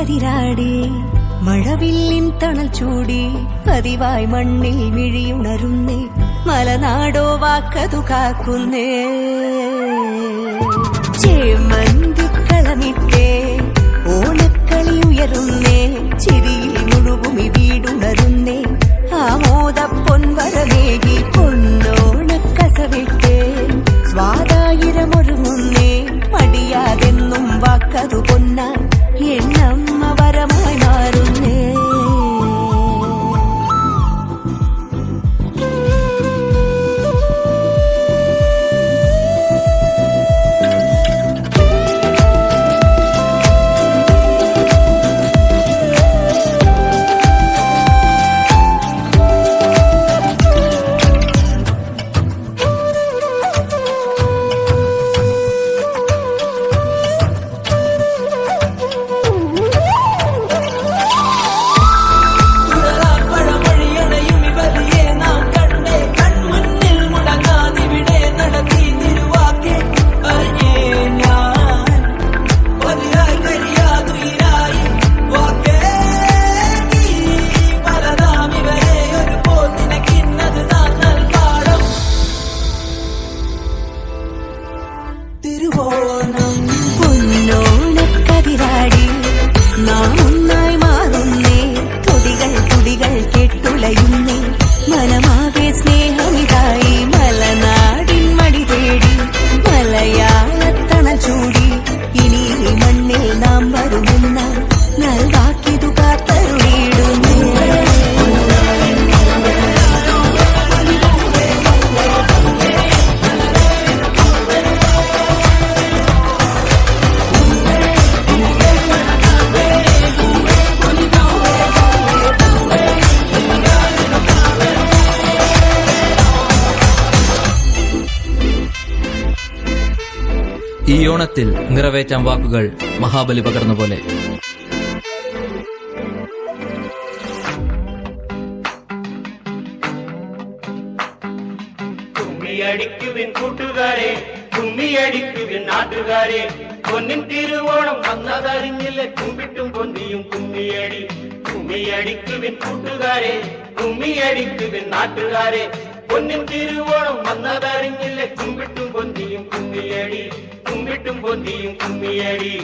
കതിരാടി മഴവില്ലിൻ തണൽ ചൂടി പതിവായി മണ്ണിൽ മിഴിയുണരുന്നേ മലനാടോ വാക്കതു കാക്കുന്നേ ചേമന്തിക്കളമിട്ടേ ഓണക്കളി ഉയരുന്നേ ചിരിയിൽ മുഴുകുമി വീടുണരുന്നേ ആമോദ പൊൻവരമേകി പൊന്നോണക്കസവിട്ടേ സ്വാതായിരമൊരുങ്ങുന്നേ മടിയാതെന്നും വാക്കതു പൊന്നാൻ എന്നമ്മ വരമായി മാറുന്നേ പൊന്നോണക്കതിരാടി നാം ഒന്നായി മാറുന്നേ തുടികൾ തുടികൾ കെട്ടുലയുന്നേ മനമാകെ സ്നേഹമിതായി മലനാടിൻ മടി തേടി മലയാളത്തണൽ ചൂടി ഇനി മണ്ണിൽ നാം വരുമെന്ന നൽവാക്കിതു കാത്തരുളിയിടുന്നേ ഈ ഓണത്തിൽ നിറവേറ്റാൻ വാക്കുകൾ മഹാബലി പകർന്ന പോലെ കുമ്മിയടിക്കുവിൻ കൂട്ടുകാരെ കുമ്മിയടിക്കുവിൻ നാട്ടുകാരെ പൊന്നിൻ തിരുവോണം വന്നതറിഞ്ഞില്ലേ കുമ്പിട്ടും പൊന്നിയും കുമ്മിയടി കുമ്മിയടിക്കുവിൻ കൂട്ടുകാരെ കുമ്മിയടിക്കുവിൻ നാട്ടുകാരെ പൊന്നിൻ തിരുവോണം വന്നതറിഞ്ഞില്ലേ കുമ്പിട്ടും പൊന്നിയും കുമ്മിയടി കുമ്പിട്ടും പൊന്നിയും കുമ്മിയടി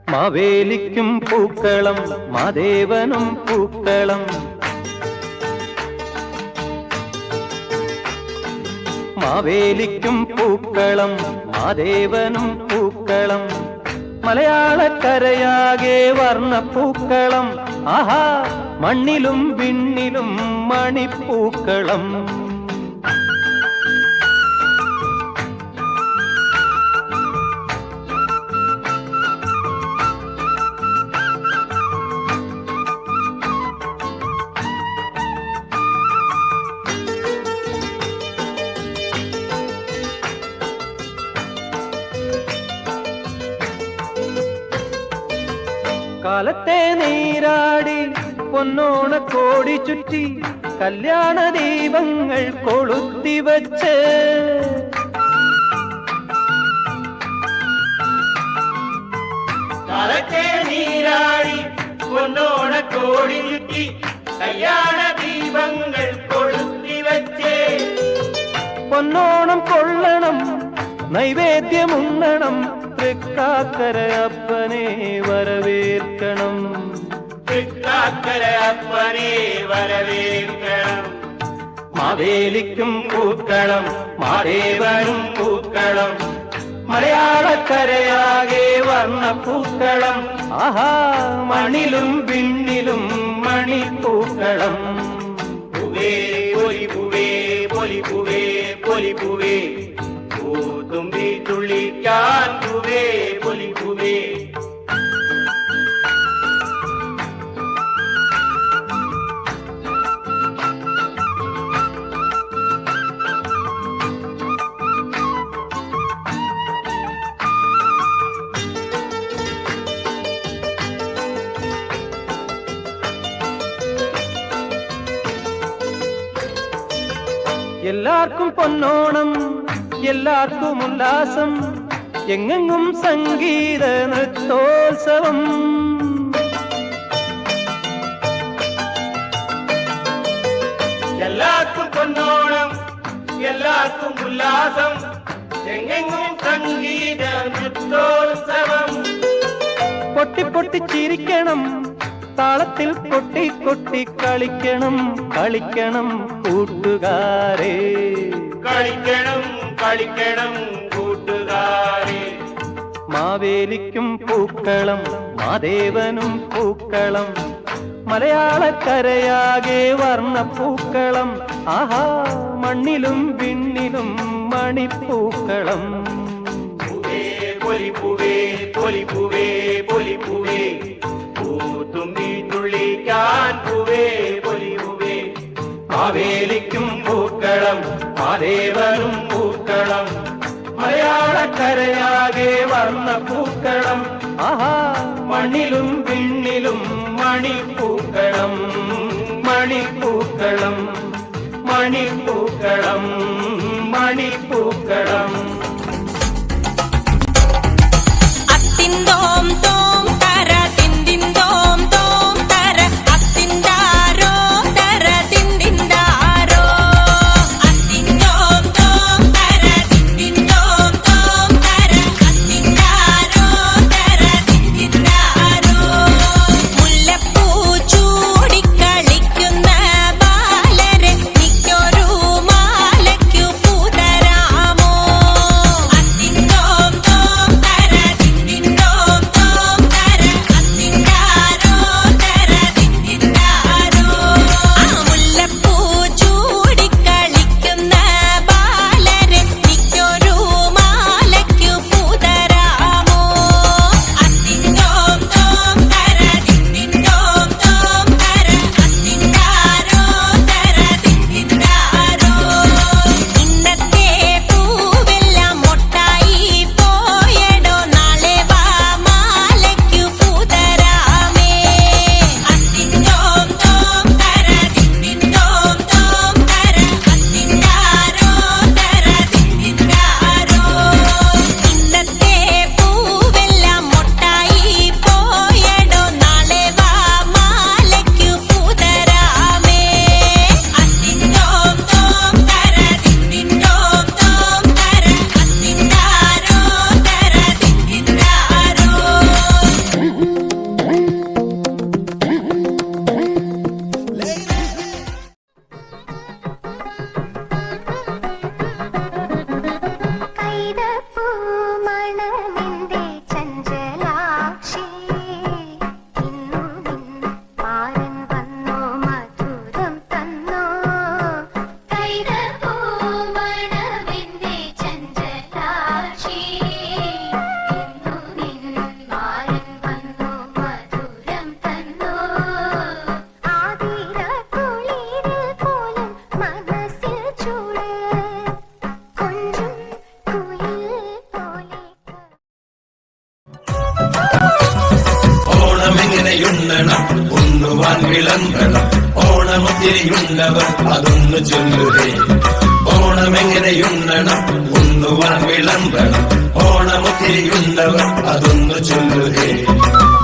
മാവേലിക്കും പൂക്കളം മാദേവനും പൂക്കളം മാവേലിക്കും പൂക്കളം മാദേവനും പൂക്കളം മലയാളക്കരയാകെ വർണ്ണപ്പൂക്കളം ആഹാ മണ്ണിലും വിണ്ണിലും മണിപ്പൂക്കളം കാലത്തെ നീരാടി പൊന്നോണ കോടി ചുറ്റി കല്യാണ ദീപങ്ങൾ കൊളുത്തിവച്ച് കാലത്തെ നീരാടി പൊന്നോണ കോടി ചുറ്റി കല്യാണ ദീപങ്ങൾ കൊളുത്തിവച്ചേ പൊന്നോണം കൊള്ളണം നൈവേദ്യമുണ്ണണം തൃക്കാക്കരയപ്പനെ വരവേൽക്കണം തൃക്കാക്കരയപ്പനെ വരവേൽക്കണം മാവേലിക്കും പൂക്കളം മാദേവനും പൂക്കളം മലയാളക്കരയാകെ വർണ്ണപ്പൂക്കളം ആഹാ മണിലും വിണ്ണിലും മണിപ്പൂക്കളം പൂവേ പൊലി പൂവേ പൊലി പൂവേ പൊലി പൂവേ പൂത്തുമ്പി തുള്ളിക്കാൻ പൂവേ പൊലി പൂവേ എല്ലാവർക്കും പൊന്നോണം, എല്ലാവർക്കും ഉല്ലാസം, എങ്ങെങ്ങും സംഗീത നൃത്തോത്സവം. എല്ലാവർക്കും പൊന്നോണം, എല്ലാവർക്കും ഉല്ലാസം, എങ്ങെങ്ങും സംഗീത നൃത്തോത്സവം. പൊട്ടി പൊട്ടി ചിരിക്കണം, താളത്തിൽ കൊട്ടി കൊട്ടി കളിക്കണം, കളിക്കണം കൂട്ടുകാരെ, കളിക്കണം കളിക്കണം കൂട്ടുകാരെ. മാവേലിക്കും പൂക്കളം, മാദേവനും പൂക്കളം, മലയാളക്കരയാകെ വർണ്ണപ്പൂക്കളം. ആഹാ, മണ്ണിലും വിണ്ണിലും മണിപ്പൂക്കളം. പൂവേ പൊലിപ്പൂവേ പൊലിപ്പൂവേ പൊലിപ്പൂവേ, പൂത്തുമ്പി തുള്ളിക്കാൻ പൂവേ പൊലിപ്പൂവേ. മാവേലിക്കും പൂക്കളം, മാദേവനും പൂക്കളം, മലയാളക്കരയാകെ വർണ്ണപ്പൂക്കളം. ആഹാ, മണ്ണിലും വിണ്ണിലും മണിപ്പൂക്കളം, മണിപ്പൂക്കളം, മണിപ്പൂക്കളം, മണിപ്പൂക്കളം. അത്തിന്തോം തോം തര തിന്തിന്തോം തോം തര, അത്തിന്താരോ തര തിന്തിന്താരോ. അത്തിന്തോം തോം തര തിന്തിന്തോം തോം തര, അത്തിന്താരോ തര തിന്തിന്താരോ. മുല്ലപ്പൂ ചൂടിക്കളിക്കുന്ന ബാലരെ നിക്കൊരു മാലയ്ക്കു പൂതരാമോ. അത്തിന്തോം തോം തര തിന്തിന്തോം തോം തര, അത്തിന്താരോ തര തിന്തിന്താരോ. ആ മുല്ലപ്പൂ ചൂടിക്കളിക്കുന്ന ബാലരെ നിക്കൊരു മാലയ്ക്കു പൂതരാമോ. അത്തിന്തോം തോം തര തിന്തിന്തോം തോം തര, അത്തിന്താരോ തര തിന്തിന്താരോ. ഇന്നത്തെ പൂവെല്ലാം മൊട്ടായി പോയടോ, നാളെ വാ മാലയ്ക്കു പൂതരാമേ. അത്തിന്തോം തോം തര തിന്തിന്തോം തോം തര, അത്തിന്താരോ തര തിന്തിന്താരോ. ഇന്നത്തെ പൂവെല്ലാം മൊട്ടായി പോയടോ, നാളെ വാ മാലയ്ക്കു പൂതരാമേ. അത്തിന്തോം തോം തര തിന്തിന്തോം തോം തര, അത്തിന്താരോ തര തിന്തിന്താരോ. കൈതപ്പൂമണമെന്റെ ചഞ്ചലാക്ഷി, ഇന്നു നിൻ മാരൻ വന്നോ മധുരം തന്നോ. കൈതപ്പൂമണമെന്റെ ചഞ്ചലാക്ഷി, ഇന്നു നിൻ മാരൻ വന്നോ മധുരം തന്നോ. ആതിര കുളിരിൽ പോലും മനസ്സിൽ ചൂട്, കൊഞ്ചും കുയിൽ പോലെ. ഓണമെങ്ങനെയുണ്ണണം ഉണ്ണുവാൻ വിളമ്പണം, ഓണമൊത്തിരിയുള്ളവർ അതൊന്നു ചൊല്ലുകേ. ഓണമെങ്ങനെയുണ്ണണം ഉണ്ണുവാൻ വിളമ്പണം, ഓണമൊത്തിരിയുള്ളവർ അതൊന്നു ചൊല്ലുകേ.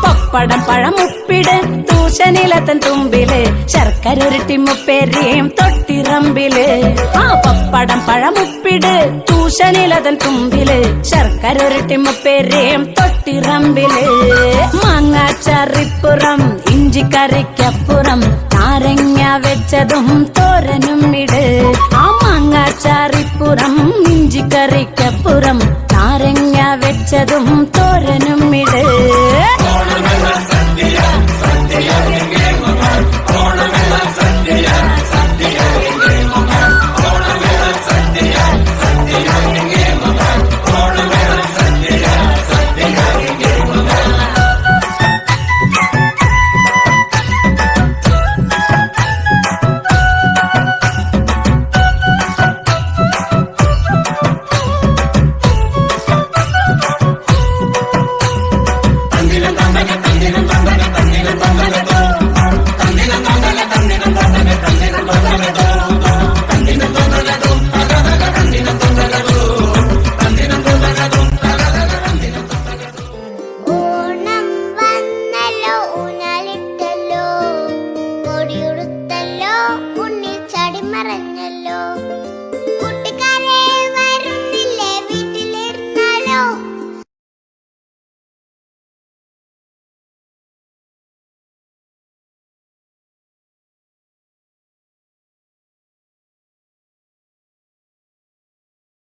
പപ്പടം പഴം ഉപ്പിട് തൂശനിലത്തൻ തുമ്പില്, ശർക്കര ഉരുട്ടി മുപ്പേരിയും തൊട്ടിറമ്പില്. ആ പപ്പടം പഴം ഉപ്പിട് തൂശനിലതൻ തുമ്പില്, ശർക്കര ഉരുട്ടി മുപ്പേരിയും തൊട്ടിറമ്പില്. മാങ്ങാച്ചറിപ്പുറം ഇഞ്ചിക്കറിക്കപ്പുറം, നാരങ്ങ വെച്ചതും തോരനും ഇട്. ആ